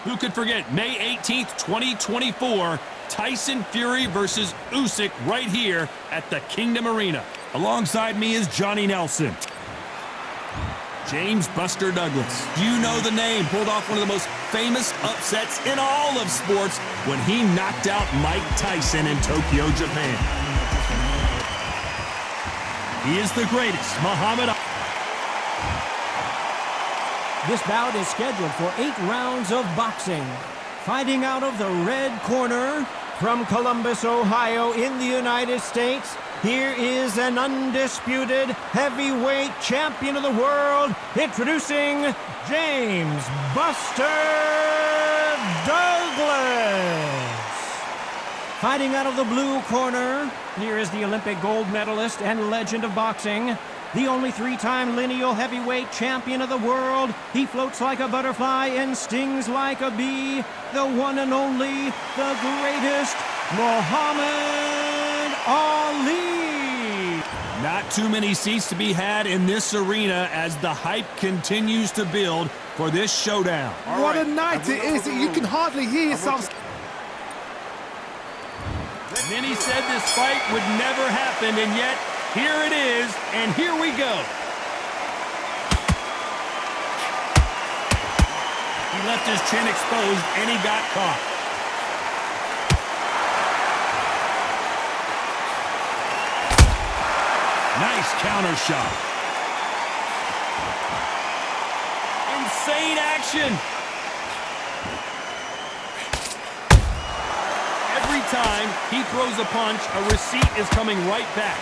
Who could forget May 18th, 2024, Tyson Fury versus Usyk right here at the Kingdom Arena. Alongside me is Johnny Nelson. James Buster Douglas. You know the name. Pulled off one of the most famous upsets in all of sports when he knocked out Mike Tyson in Tokyo, Japan. He is the greatest, Muhammad Ali. This bout is scheduled for 8 rounds of boxing. Fighting out of the red corner from Columbus, Ohio in the United States, here is an undisputed heavyweight champion of the world, introducing James Buster Douglas. Fighting out of the blue corner, here is the Olympic gold medalist and legend of boxing, the only 3-time lineal heavyweight champion of the world. He floats like a butterfly and stings like a bee. The one and only, the greatest, Muhammad Ali. Not too many seats to be had in this arena as the hype continues to build for this showdown. What a night it is. You can hardly hear yourself. Many said this fight would never happen, and yet here it is, and here we go. He left his chin exposed, and he got caught. Nice counter shot. Insane action. Every time he throws a punch, a receipt is coming right back.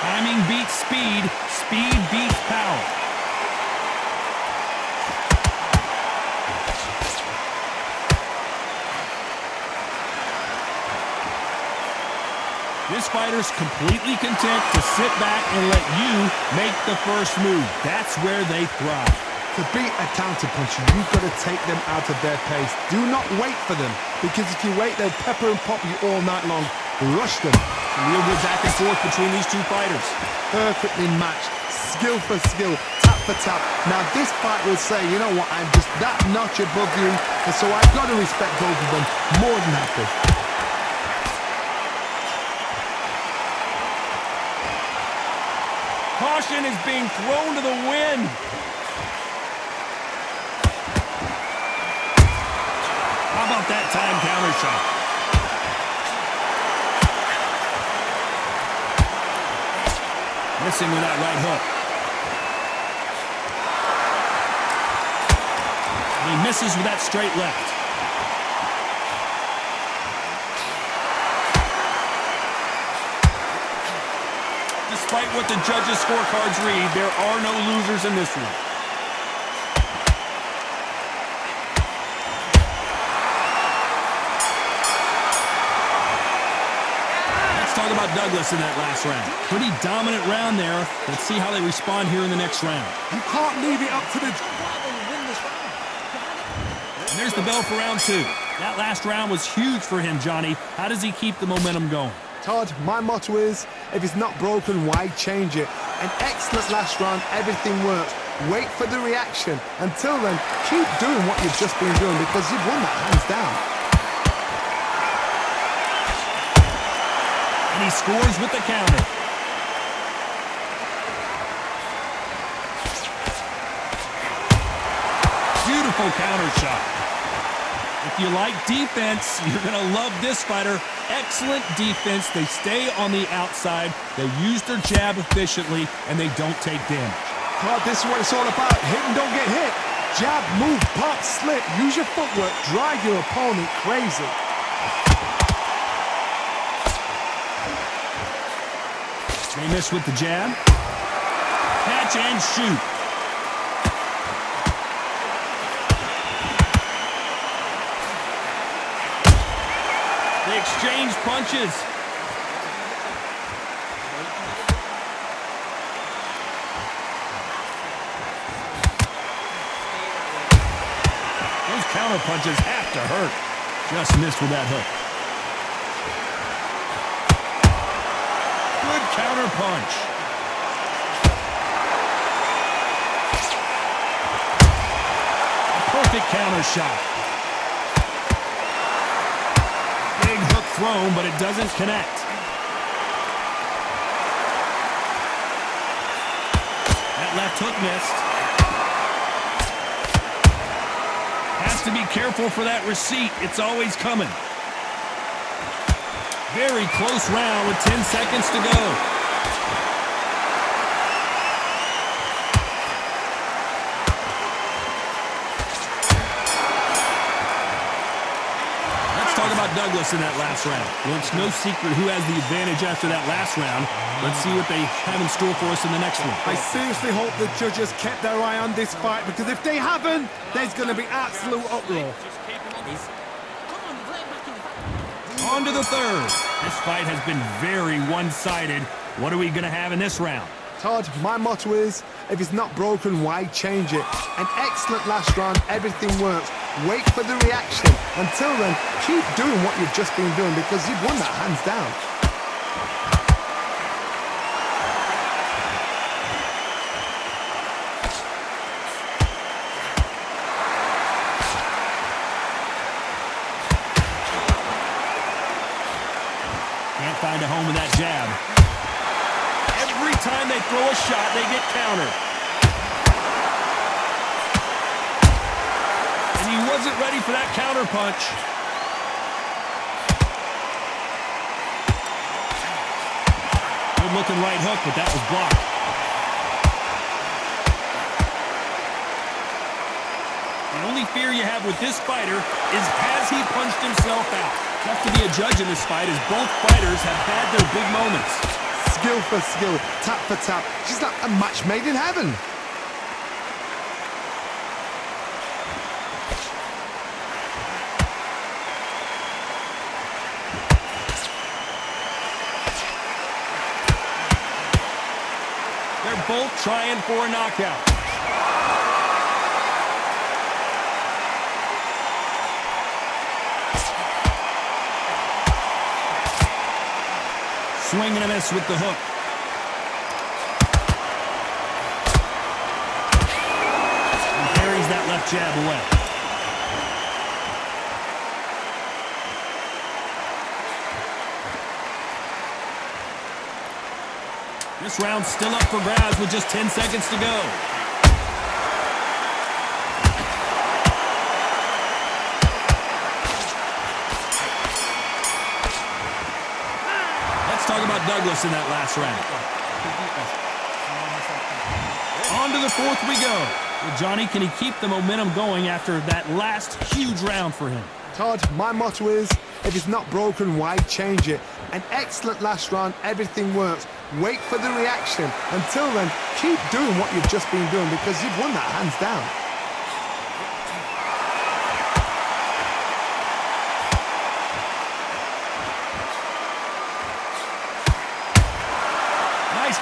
Timing beats speed, speed beats power. This fighter's completely content to sit back and let you make the first move. That's where they thrive. To beat a counterpuncher, you've got to take them out of their pace. Do not wait for them, because if you wait, they'll pepper and pop you all night long. Rush them. Real good back and forth between these two fighters. Perfectly matched, skill for skill, tap for tap. Now this fight will say, you know what, I'm just that notch above you, and so I've got to respect both of them more than happy. Caution is being thrown to the wind. How about that time counter shot? Missing with that right hook. And he misses with that straight left. Despite what the judges' scorecards read, there are no losers in this one. Talk about Douglas in that last round. Pretty dominant round there. Let's see how they respond here in the next round. You can't leave it up to the... And there's the bell for round 2. That last round was huge for him, Johnny. How does he keep the momentum going? Todd, my motto is, if it's not broken, why change it? An excellent last round, everything works. Wait for the reaction. Until then, keep doing what you've just been doing, because you've won that hands down. And he scores with the counter. Beautiful counter shot. If you like defense, you're going to love this fighter. Excellent defense. They stay on the outside. They use their jab efficiently, and they don't take damage. Todd, this is what it's all about. Hit and don't get hit. Jab, move, pop, slip. Use your footwork. Drive your opponent crazy. They miss with the jab. Catch and shoot. They exchange punches. Those counter punches have to hurt. Just missed with that hook. Good counter punch. Perfect counter shot. Big hook thrown, but it doesn't connect. That left hook missed. Has to be careful for that receipt. It's always coming. Very close round with 10 seconds to go. Let's talk about Douglas in that last round. Well, it's no secret who has the advantage after that last round. Let's see what they have in store for us in the next one. I seriously hope the judges kept their eye on this fight, because if they haven't, there's going to be absolute uproar. On to the third. This fight has been very one-sided. What are we going to have in this round? Todd, my motto is, if it's not broken, why change it? An excellent last round, everything works. Wait for the reaction. Until then, keep doing what you've just been doing, because you've won that hands down. Can't find a home with that jab. Every time they throw a shot, they get countered. And he wasn't ready for that counter punch. Good looking right hook, but that was blocked. The only fear you have with this fighter is, has he punched himself out? Tough to be a judge in this fight, as both fighters have had their big moments. Skill for skill, tap for tap. She's like a match made in heaven. They're both trying for a knockout. Swing and a miss with the hook. And carries that left jab away. This round's still up for grabs with just 10 seconds to go. Talk about Douglas in that last round. On to the fourth we go. Well, Johnny, can he keep the momentum going after that last huge round for him? Todd, my motto is, if it's not broken, why change it? An excellent last round, everything works. Wait for the reaction. Until then, keep doing what you've just been doing, because you've won that hands down.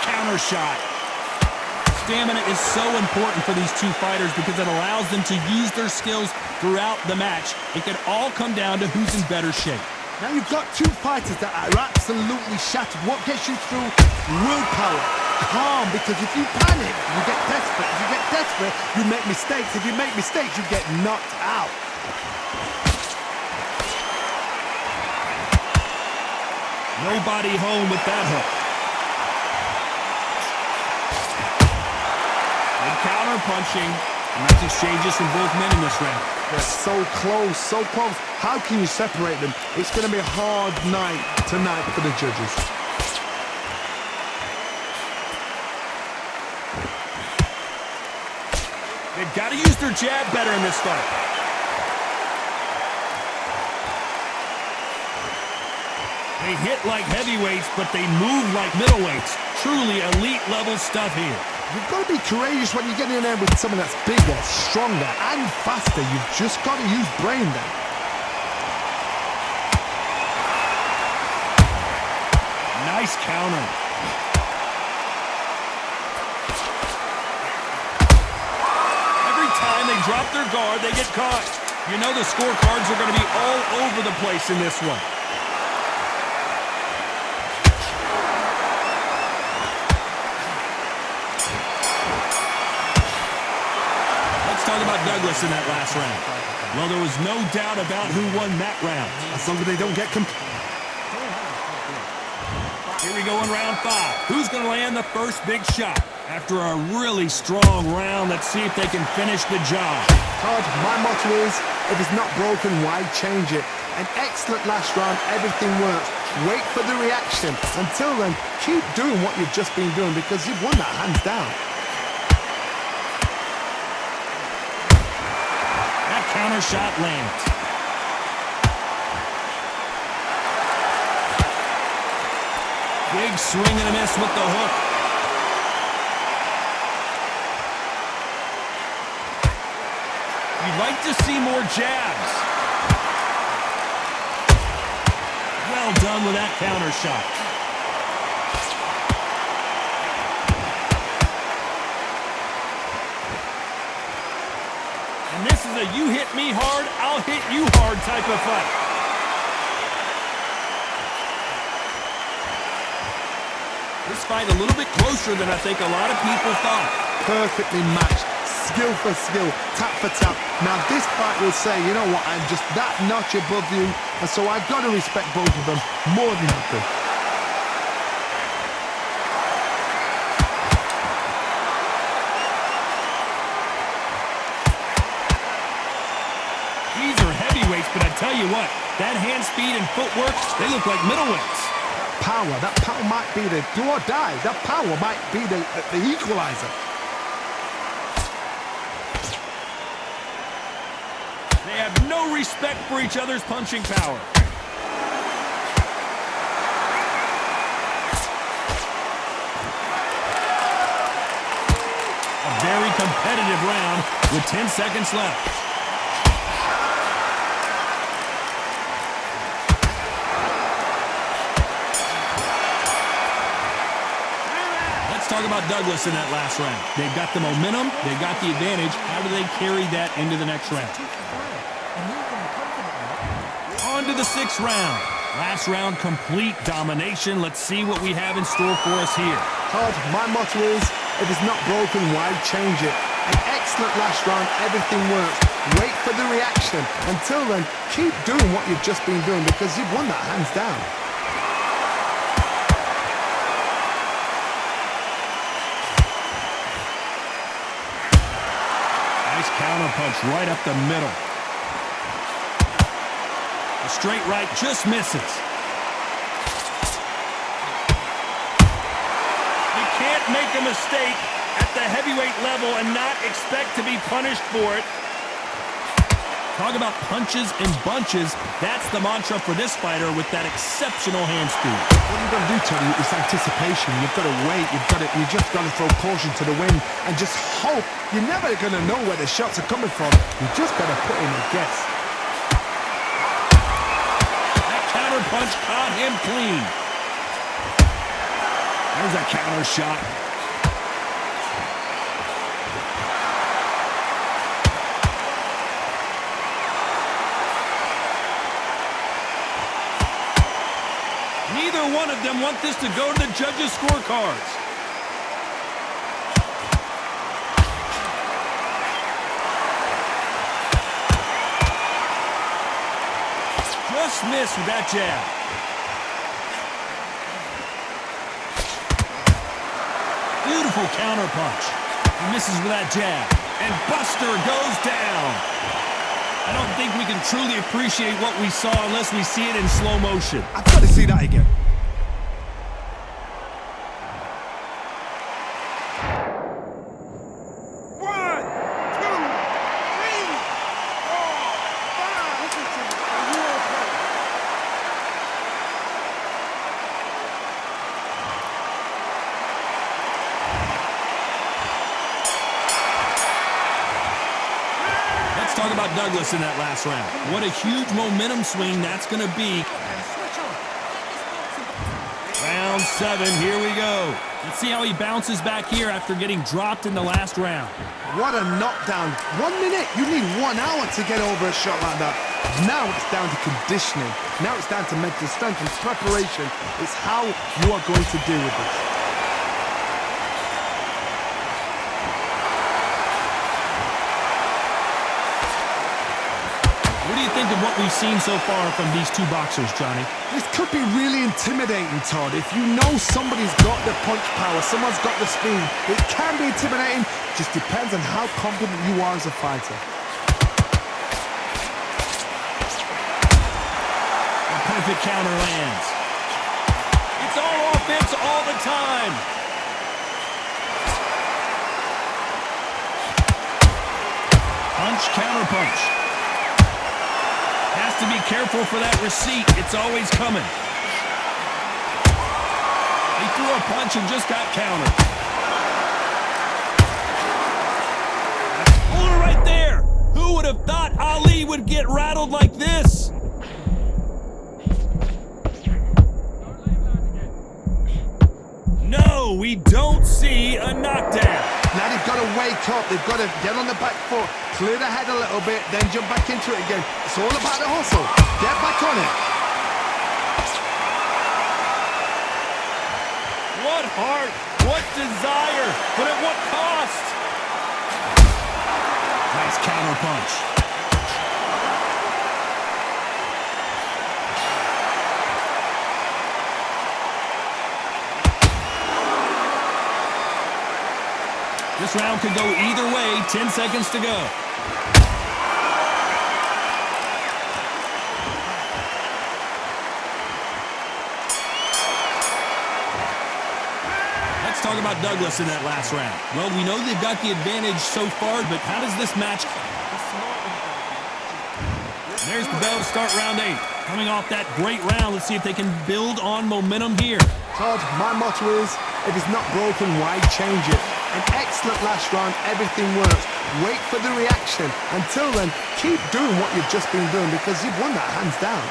Counter shot. Stamina is so important for these two fighters because it allows them to use their skills throughout the match. It can all come down to who's in better shape. Now you've got two fighters that are absolutely shattered. What gets you through? Willpower. Calm, because if you panic, you get desperate. If you get desperate, you make mistakes. If you make mistakes, you get knocked out. Nobody home with that hook. Counter punching. Nice exchanges from both men in this round. They're so close, so close. How can you separate them? It's going to be a hard night tonight for the judges. They've got to use their jab better in this fight. They hit like heavyweights, but they move like middleweights. Truly elite level stuff here. You've got to be courageous when you get in there with someone that's bigger, stronger, and faster. You've just got to use brain then. Nice counter. Every time they drop their guard, they get caught. You know the scorecards are going to be all over the place in this one. talk about Douglas in that last round. Well, there was no doubt about who won that round. As long as they don't get Here we go in round 5. Who's going to land the first big shot? After a really strong round, let's see if they can finish the job. Todd, my motto is, if it's not broken, why change it? An excellent last round, everything works. Wait for the reaction. Until then, keep doing what you've just been doing because you've won that hands down. That counter shot lands. Big swing and a miss with the hook. You'd like to see more jabs. Well done with that counter shot. And this is a you hit me hard, I'll hit you hard type of fight. This fight a little bit closer than I think a lot of people thought. Perfectly matched. Skill for skill, tap for tap. Now this fight will say, you know what, I'm just that notch above you, and so I've got to respect both of them more than you could. These are heavyweights, but I tell you what, that hand speed and footwork, they look like middleweights. That power might be the do or die. That power might be the equalizer. They have no respect for each other's punching power. A very competitive round with 10 seconds left. Let's talk about Douglas in that last round. They've got the momentum, they've got the advantage. How do they carry that into the next round? On to the 6th round. Last round, complete domination. Let's see what we have in store for us here. Todd, my motto is, if it's not broken, why change it? An excellent last round, everything works. Wait for the reaction. Until then, keep doing what you've just been doing because you've won that hands down. Nice counter punch right up the middle. A straight right just misses. You can't make a mistake at the heavyweight level and not expect to be punished for it. Talk about punches and bunches. That's the mantra for this fighter with that exceptional hand speed. What you've got to do, Tony, is anticipation. You've got to wait. You just got to throw caution to the wind and just hope. You're never going to know where the shots are coming from. You just got to put in a guess. That counter punch caught him clean. There's a counter shot. Neither one of them want this to go to the judges' scorecards. Just missed with that jab. Beautiful counter punch. He misses with that jab. And Buster goes down. I don't think we can truly appreciate what we saw unless we see it in slow motion. I've got to see that again. Let's talk about Douglas in that last round. What a huge momentum swing that's going to be. Round 7, here we go. Let's see how he bounces back here after getting dropped in the last round. What a knockdown. 1 minute. You need 1 hour to get over a shot like that. Now it's down to conditioning. Now it's down to mental strength and preparation. It's how you are going to deal with this. think of what we've seen so far from these two boxers, Johnny? This could be really intimidating, Todd. If you know somebody's got the punch power, someone's got the speed, it can be intimidating. Just depends on how confident you are as a fighter. A perfect counter lands. It's all offense all the time. Punch, counter punch. Has to be careful for that receipt. It's always coming. He threw a punch and just got countered. Pulled it right there. Who would have thought Ali would get rattled like this? No, we don't see a knockdown. Now they've got to wake up. They've got to get on the back foot, clear the head a little bit, then jump back into it again. It's all about the hustle. Get back on it. What heart, what desire, but at what cost? Nice counter punch. This round could go either way. 10 seconds to go. Let's talk about Douglas in that last round. Well, we know they've got the advantage so far, but how does this match? There's the bell to start round 8. Coming off that great round, let's see if they can build on momentum here. Todd, my motto is, if it's not broken, why change it? An excellent last round, everything works. Wait for the reaction. Until then, keep doing what you've just been doing because you've won that hands down.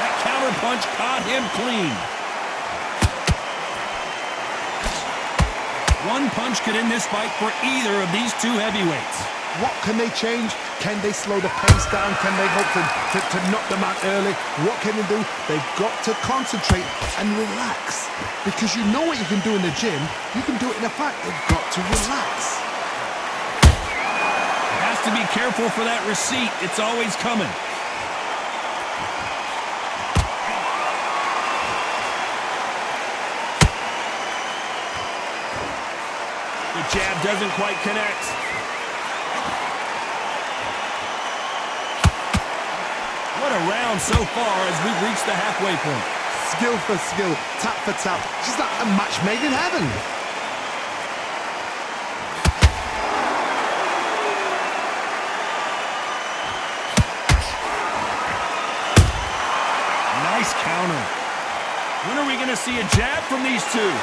That counter punch caught him clean. One punch could end this fight for either of these two heavyweights. What can they change? Can they slow the pace down? Can they hope to knock them out early? What can they do? They've got to concentrate and relax. Because you know what you can do in the gym, you can do it in a fight. They've got to relax. Has to be careful for that receipt. It's always coming. The jab doesn't quite connect. What a round so far as we've reached the halfway point. Skill for skill, tap for tap. Just like a match made in heaven. Nice counter. When are we going to see a jab from these two?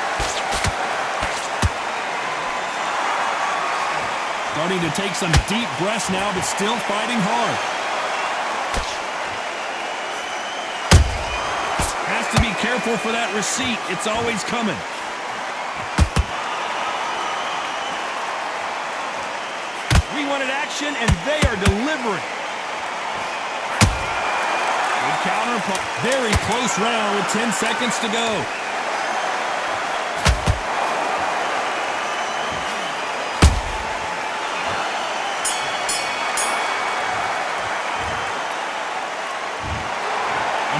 Starting to take some deep breaths now, but still fighting hard. Has to be careful for that receipt. It's always coming. We wanted action, and they are delivering. Good counter. Very close round with 10 seconds to go.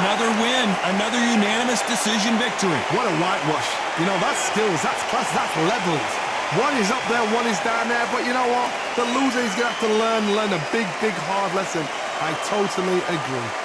Another win, another unanimous decision victory. What a whitewash. You know, that's skills, that's class, that's levels. One is up there, one is down there, but you know what? The loser is going to have to learn a big, hard lesson. I totally agree.